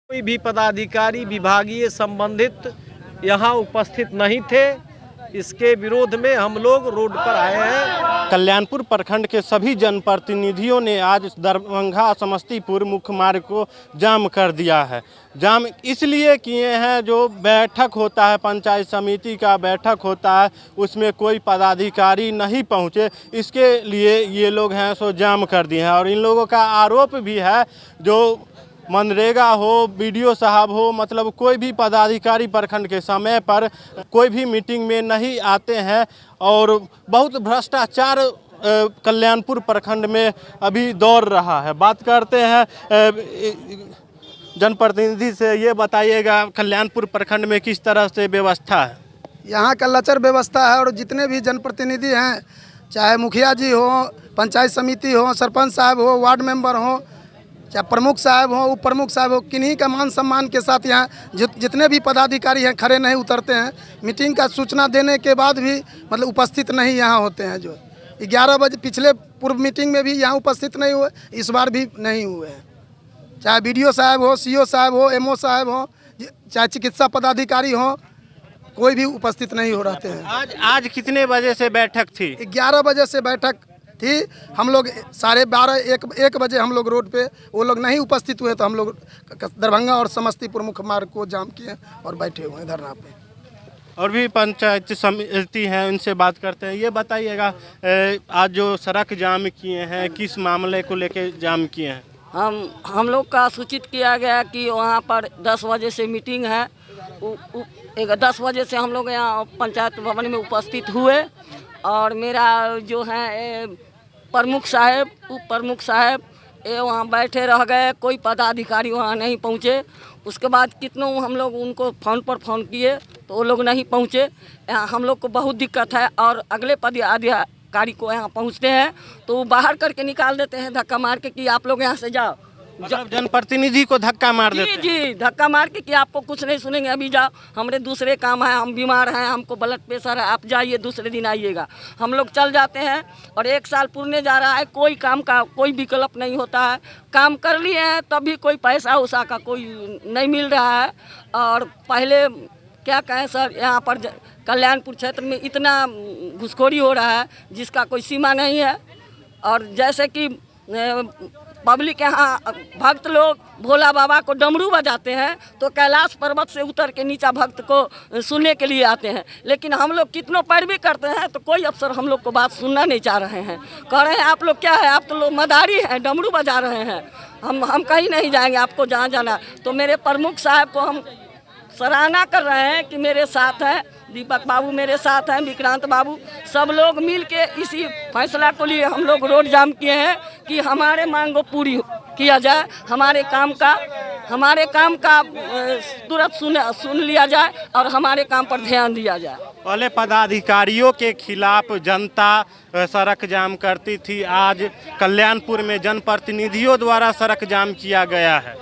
कोई भी पदाधिकारी विभागीय संबंधित यहाँ उपस्थित नहीं थे। इसके विरोध में हम लोग रोड पर आए हैं। कल्याणपुर प्रखंड के सभी जनप्रतिनिधियों ने आज दरभंगा समस्तीपुर मुख्य मार्ग को जाम कर दिया है। जाम इसलिए किए हैं, जो बैठक होता है, पंचायत समिति का बैठक होता है, उसमें कोई पदाधिकारी नहीं पहुंचे, इसके लिए ये लोग हैं सो जाम कर दिए हैं। और इन लोगों का आरोप भी है, जो मनरेगा हो, बीडीओ साहब हो, मतलब कोई भी पदाधिकारी प्रखंड के समय पर कोई भी मीटिंग में नहीं आते हैं और बहुत भ्रष्टाचार कल्याणपुर प्रखंड में अभी दौड़ रहा है। बात करते हैं जनप्रतिनिधि से। ये बताइएगा, कल्याणपुर प्रखंड में किस तरह से व्यवस्था है? यहाँ का लचर व्यवस्था है और जितने भी जनप्रतिनिधि हैं, चाहे मुखिया जी हो, पंचायत समिति हो, सरपंच साहब हो, वार्ड मेंबर हो, चाहे प्रमुख साहब हो, उप प्रमुख साहब हो, किन्हीं का मान सम्मान के साथ यहाँ जितने भी पदाधिकारी हैं खड़े नहीं उतरते हैं। मीटिंग का सूचना देने के बाद भी मतलब उपस्थित नहीं यहाँ होते हैं। जो 11 बजे पिछले पूर्व मीटिंग में भी यहाँ उपस्थित नहीं हुए, इस बार भी नहीं हुए हैं। चाहे बीडीओ साहब हो, सीओ साहब हो, एमओ साहब हो, चाहे चिकित्सा पदाधिकारी हो, कोई भी उपस्थित नहीं हो रहते हैं। आज कितने बजे से बैठक थी? 11 बजे से बैठक थी। हम लोग 12:30 1 बजे हम लोग रोड पे, वो लोग नहीं उपस्थित हुए तो हम लोग दरभंगा और समस्तीपुर मुख्य मार्ग को जाम किए और बैठे हुए हैं धरना पे। और भी पंचायत समिति हैं, उनसे बात करते हैं। ये बताइएगा, आज जो सड़क जाम किए हैं, किस मामले को लेके जाम किए हैं? हम लोग का सूचित किया गया कि वहाँ पर 10 बजे से मीटिंग है। 10 बजे से हम लोग यहाँ पंचायत भवन में उपस्थित हुए और मेरा जो है प्रमुख साहब, उप प्रमुख साहब ये वहाँ बैठे रह गए। कोई पदाधिकारी वहाँ नहीं पहुँचे। उसके बाद कितनों हम लोग उनको फ़ोन पर फ़ोन किए तो वो लोग नहीं पहुँचे। यहाँ हम लोग को बहुत दिक्कत है और अगले पदाधिकारी को यहाँ पहुँचते हैं तो वो बाहर करके निकाल देते हैं धक्का मार के कि आप लोग यहाँ से जाओ। मतलब जनप्रतिनिधि को धक्का मार देते हैं? जी, धक्का मार के कि आपको कुछ नहीं सुनेंगे, अभी जाओ, हमारे दूसरे काम है, हम बीमार हैं, हमको ब्लड प्रेशर है, आप जाइए, दूसरे दिन आइएगा। हम लोग चल जाते हैं और 1 साल पूरने जा रहा है, कोई काम का कोई विकल्प नहीं होता है। काम कर लिए हैं तब भी कोई पैसा उसा का कोई नहीं मिल रहा है। और पहले क्या कहें सर, यहाँ पर कल्याणपुर क्षेत्र में इतना घुसखोरी हो रहा है जिसका कोई सीमा नहीं है। और जैसे कि पब्लिक यहाँ भक्त लोग भोला बाबा को डमरू बजाते हैं तो कैलाश पर्वत से उतर के नीचा भक्त को सुनने के लिए आते हैं, लेकिन हम लोग कितनों पैरवी करते हैं तो कोई अफसर हम लोग को बात सुनना नहीं चाह रहे हैं। कह रहे हैं आप लोग क्या है, आप तो लोग मदारी हैं, डमरू बजा रहे हैं, हम कहीं नहीं जाएंगे, आपको जहाँ जाना। तो मेरे प्रमुख साहब को हम सराहना कर रहे हैं कि मेरे साथ हैं, दीपक बाबू मेरे साथ हैं, विक्रांत बाबू, सब लोग मिल के इसी फैसला को लिए हम लोग रोड जाम किए हैं कि हमारे मांग को पूरी किया जाए, हमारे काम का तुरंत सुन लिया जाए और हमारे काम पर ध्यान दिया जाए। पहले पदाधिकारियों के खिलाफ जनता सड़क जाम करती थी, आज कल्याणपुर में जनप्रतिनिधियों द्वारा सड़क जाम किया गया है।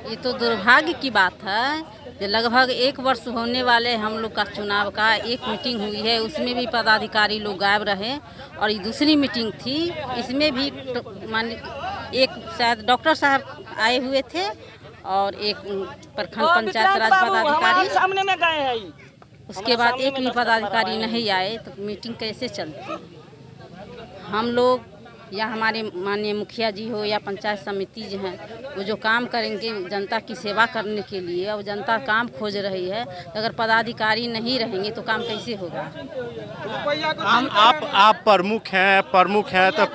ये तो दुर्भाग्य की बात है। लगभग 1 वर्ष होने वाले हम लोग का चुनाव का एक मीटिंग हुई है, उसमें भी पदाधिकारी लोग गायब रहे। और ये दूसरी मीटिंग थी, इसमें भी एक शायद डॉक्टर साहब आए हुए थे और एक प्रखंड पंचायत राज पदाधिकारी सामने में गए हैं। उसके बाद एक भी पदाधिकारी नहीं आए तो मीटिंग कैसे चलती? हम लोग या हमारे माननीय मुखिया जी हो या पंचायत समिति जो हैं, वो जो काम करेंगे जनता की सेवा करने के लिए, और जनता काम खोज रही है, तो अगर पदाधिकारी नहीं रहेंगे तो काम कैसे होगा? आप प्रमुख हैं तो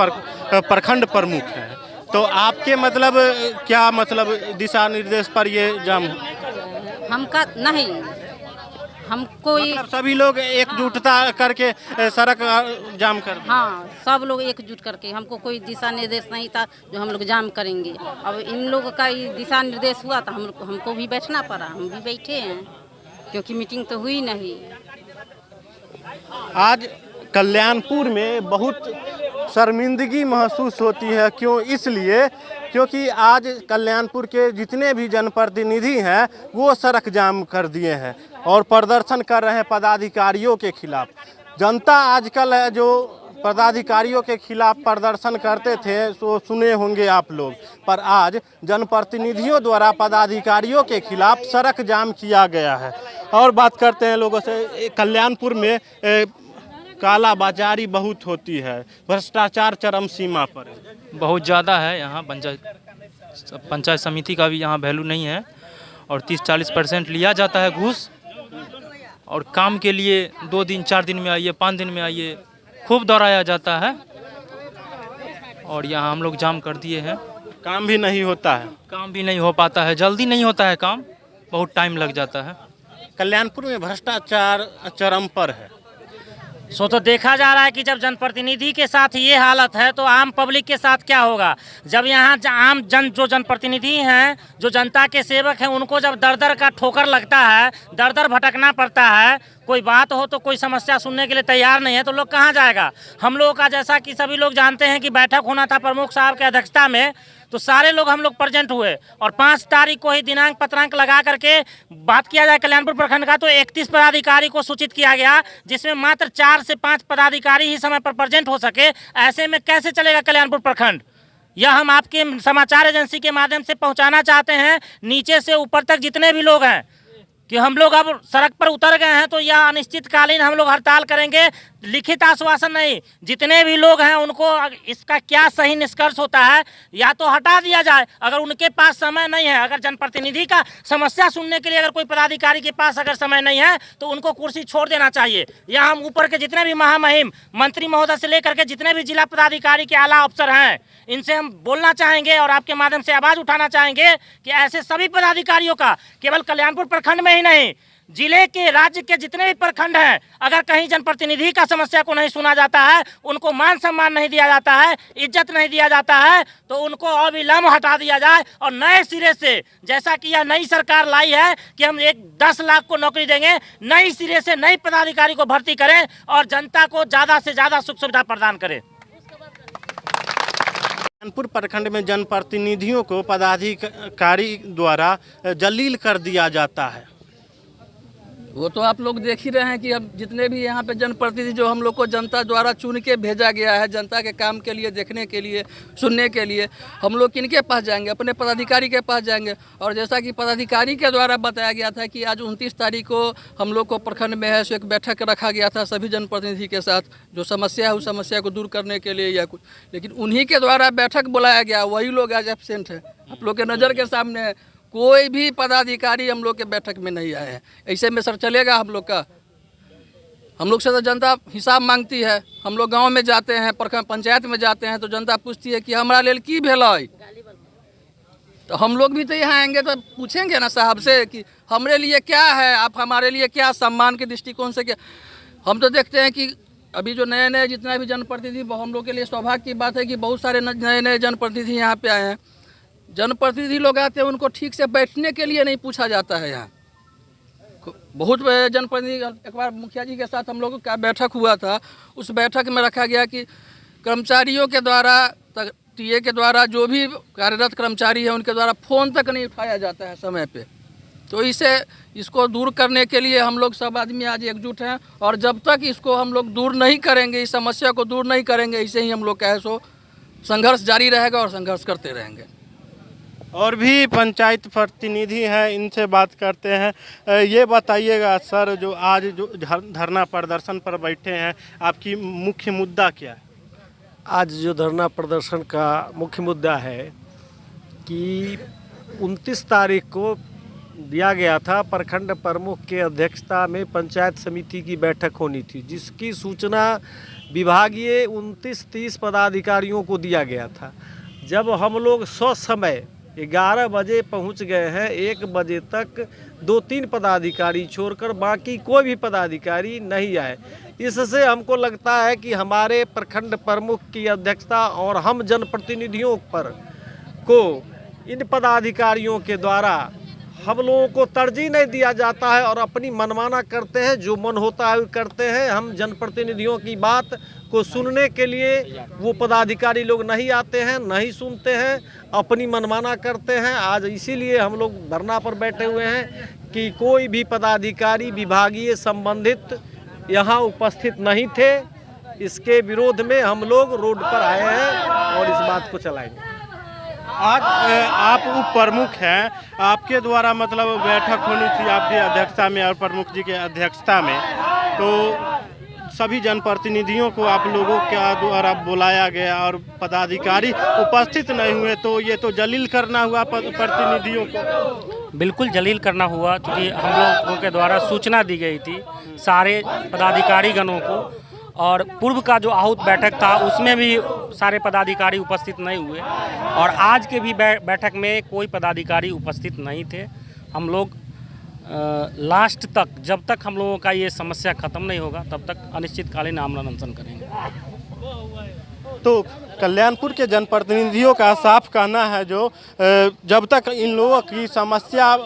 प्रखंड प्रमुख हैं, तो आपके मतलब क्या मतलब दिशा निर्देश पर ये जाम? हमका नहीं, हमको मतलब सभी लोग एकजुटता करके सड़क जाम कर? हाँ, सब लोग एकजुट करके, हमको कोई दिशा निर्देश नहीं था जो हम लोग जाम करेंगे। अब इन लोगों का ये दिशा निर्देश हुआ तो हमको भी बैठना पड़ा, हम भी बैठे हैं क्योंकि मीटिंग तो हुई नहीं। आज कल्याणपुर में बहुत शर्मिंदगी महसूस होती है। क्यों? इसलिए क्योंकि आज कल्याणपुर के जितने भी जनप्रतिनिधि हैं वो सड़क जाम कर दिए हैं और प्रदर्शन कर रहे हैं पदाधिकारियों के खिलाफ। जनता आजकल है जो पदाधिकारियों के खिलाफ प्रदर्शन करते थे तो सुने होंगे आप लोग, पर आज जनप्रतिनिधियों द्वारा पदाधिकारियों के खिलाफ सड़क जाम किया गया है। और बात करते हैं लोगों से। कल्याणपुर में कालाबाजारी बहुत होती है, भ्रष्टाचार चरम सीमा पर है। बहुत ज़्यादा है यहाँ। पंचायत समिति का भी यहाँ वैल्यू नहीं है और 30-40% लिया जाता है घूस। और काम के लिए 2 दिन 4 दिन में आइए, 5 दिन में आइए, खूब दौड़ाया जाता है। और यहाँ हम लोग जाम कर दिए हैं। काम भी नहीं होता है। काम भी नहीं हो पाता है, जल्दी नहीं होता है काम, बहुत टाइम लग जाता है। कल्याणपुर में भ्रष्टाचार चरम पर है। सो तो देखा जा रहा है कि जब जनप्रतिनिधि के साथ ये हालत है तो आम पब्लिक के साथ क्या होगा। जब यहाँ आम जो जनप्रतिनिधि हैं, जो जनता के सेवक हैं, उनको जब दर दर का ठोकर लगता है, दर दर भटकना पड़ता है, कोई बात हो तो कोई समस्या सुनने के लिए तैयार नहीं है, तो लोग कहाँ जाएगा। हम लोगों का, जैसा कि सभी लोग जानते हैं कि बैठक होना था प्रमुख साहब की अध्यक्षता में, तो सारे लोग हम लोग प्रेजेंट हुए और 5 तारीख को ही दिनांक पत्रांक लगा करके बात किया जाए कल्याणपुर प्रखंड का, तो 31 पदाधिकारी को सूचित किया गया, जिसमें मात्र 4 से 5 पदाधिकारी ही समय पर प्रेजेंट हो सके। ऐसे में कैसे चलेगा कल्याणपुर प्रखंड। यह हम आपके समाचार एजेंसी के माध्यम से पहुंचाना चाहते हैं नीचे से ऊपर तक जितने भी लोग हैं कि हम लोग अब सड़क पर उतर गए हैं, तो यह अनिश्चितकालीन हम लोग हड़ताल करेंगे। लिखित आश्वासन नहीं, जितने भी लोग हैं उनको इसका क्या सही निष्कर्ष होता है, या तो हटा दिया जाए अगर उनके पास समय नहीं है। अगर जनप्रतिनिधि का समस्या सुनने के लिए अगर कोई पदाधिकारी के पास अगर समय नहीं है तो उनको कुर्सी छोड़ देना चाहिए। या हम ऊपर के जितने भी महामहिम मंत्री महोदय से लेकर के जितने भी जिला पदाधिकारी के आला अफसर हैं, इनसे हम बोलना चाहेंगे और आपके माध्यम से आवाज़ उठाना चाहेंगे कि ऐसे सभी पदाधिकारियों का केवल कल्याणपुर प्रखंड में ही नहीं, जिले के, राज्य के जितने भी प्रखंड हैं, अगर कहीं जनप्रतिनिधि का समस्या को नहीं सुना जाता है, उनको मान सम्मान नहीं दिया जाता है, इज्जत नहीं दिया जाता है, तो उनको अविलंब हटा दिया जाए और नए सिरे से, जैसा कि यह नई सरकार लाई है कि हम 10 लाख को नौकरी देंगे, नई सिरे से नई पदाधिकारी को भर्ती करें और जनता को ज़्यादा से ज़्यादा सुख सुविधा प्रदान करें। कल्याणपुर प्रखंड में जनप्रतिनिधियों को पदाधिकारी द्वारा जलील कर दिया जाता है। वो तो आप लोग देख ही रहे हैं कि अब जितने भी यहाँ पे जनप्रतिनिधि जो हम लोग को जनता द्वारा चुन के भेजा गया है, जनता के काम के लिए, देखने के लिए, सुनने के लिए, हम लोग किनके पास जाएंगे? अपने पदाधिकारी के पास जाएंगे। और जैसा कि पदाधिकारी के द्वारा बताया गया था कि आज 29 तारीख को हम लोग को प्रखंड में है सो एक बैठक रखा गया था सभी जनप्रतिनिधि के साथ, जो समस्या है उस समस्या को दूर करने के लिए या कुछ, लेकिन उन्हीं के द्वारा बैठक बुलाया गया, वही लोग आज एब्सेंट है। आप लोग के नज़र के सामने है, कोई भी पदाधिकारी हम लोग के बैठक में नहीं आए हैं। ऐसे में सर चलेगा हम लोग का? हम लोग से तो जनता हिसाब मांगती है। हम लोग गांव में जाते हैं, पंचायत में जाते हैं, तो जनता पूछती है कि हमारा लेल की भेल है। तो हम लोग भी तो यहाँ आएंगे तो पूछेंगे ना साहब से कि हमारे लिए क्या है, आप हमारे लिए क्या, सम्मान के दृष्टिकोण से क्या। हम तो देखते हैं कि अभी जो नए नए जितना भी जनप्रतिनिधि, हम लोग के लिए सौभाग्य की बात है कि बहुत सारे नए नए जनप्रतिनिधि यहाँ पे आए हैं। जनप्रतिनिधि लोग आते हैं, उनको ठीक से बैठने के लिए नहीं पूछा जाता है। यहाँ बहुत जनप्रतिनिधि, एक बार मुखिया जी के साथ हम लोगों का बैठक हुआ था, उस बैठक में रखा गया कि कर्मचारियों के द्वारा, टीए के द्वारा, जो भी कार्यरत कर्मचारी है उनके द्वारा फ़ोन तक नहीं उठाया जाता है समय पे। तो इसको दूर करने के लिए हम लोग सब आदमी आज एकजुट हैं, और जब तक इसको हम लोग दूर नहीं करेंगे, इस समस्या को दूर नहीं करेंगे, इसे ही हम लोग कहे सो संघर्ष जारी रहेगा और संघर्ष करते रहेंगे। और भी पंचायत प्रतिनिधि हैं, इनसे बात करते हैं। ये बताइएगा सर, जो आज जो धरना प्रदर्शन पर बैठे हैं, आपकी मुख्य मुद्दा क्या है? आज जो धरना प्रदर्शन का मुख्य मुद्दा है कि 29 तारीख को दिया गया था प्रखंड प्रमुख के अध्यक्षता में पंचायत समिति की बैठक होनी थी, जिसकी सूचना विभागीय 29-30 पदाधिकारियों को दिया गया था। जब हम लोग समय 11 बजे पहुंच गए हैं, 1 बजे तक 2-3 पदाधिकारी छोड़कर बाकी कोई भी पदाधिकारी नहीं आए। इससे हमको लगता है कि हमारे प्रखंड प्रमुख की अध्यक्षता और हम जनप्रतिनिधियों पर को इन पदाधिकारियों के द्वारा हम लोगों को तरजीह नहीं दिया जाता है और अपनी मनमाना करते हैं, जो मन होता है वो करते हैं। हम जनप्रतिनिधियों की बात को सुनने के लिए वो पदाधिकारी लोग नहीं आते हैं, नहीं सुनते हैं, अपनी मनमाना करते हैं। आज इसीलिए हम लोग धरना पर बैठे हुए हैं कि कोई भी पदाधिकारी विभागीय संबंधित यहाँ उपस्थित नहीं थे। इसके विरोध में हम लोग रोड पर आए हैं और इस बात को चलाएंगे। आज आप उप प्रमुख हैं, आपके द्वारा मतलब बैठक होनी थी आपकी अध्यक्षता में और प्रमुख जी के अध्यक्षता में, तो सभी जनप्रतिनिधियों को आप लोगों के द्वारा बुलाया गया और पदाधिकारी उपस्थित नहीं हुए, तो ये तो जलील करना हुआ प्रतिनिधियों को। बिल्कुल जलील करना हुआ, क्योंकि हम लोगों के द्वारा सूचना दी गई थी सारे पदाधिकारी गणों को, और पूर्व का जो आहूत बैठक था उसमें भी सारे पदाधिकारी उपस्थित नहीं हुए, और आज के भी बैठक में कोई पदाधिकारी उपस्थित नहीं थे। हम लोग लास्ट तक, जब तक हम लोगों का ये समस्या ख़त्म नहीं होगा तब तक अनिश्चितकालीन आमरण अनशन करेंगे। तो कल्याणपुर के जनप्रतिनिधियों का साफ कहना है जो जब तक इन लोगों की समस्या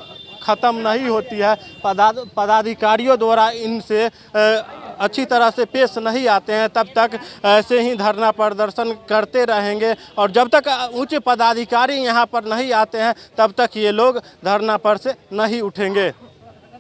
ख़त्म नहीं होती है, पदाधिकारियों द्वारा इनसे अच्छी तरह से पेश नहीं आते हैं, तब तक ऐसे ही धरना प्रदर्शन करते रहेंगे, और जब तक उच्च पदाधिकारी यहाँ पर नहीं आते हैं तब तक ये लोग धरना पर से नहीं उठेंगे।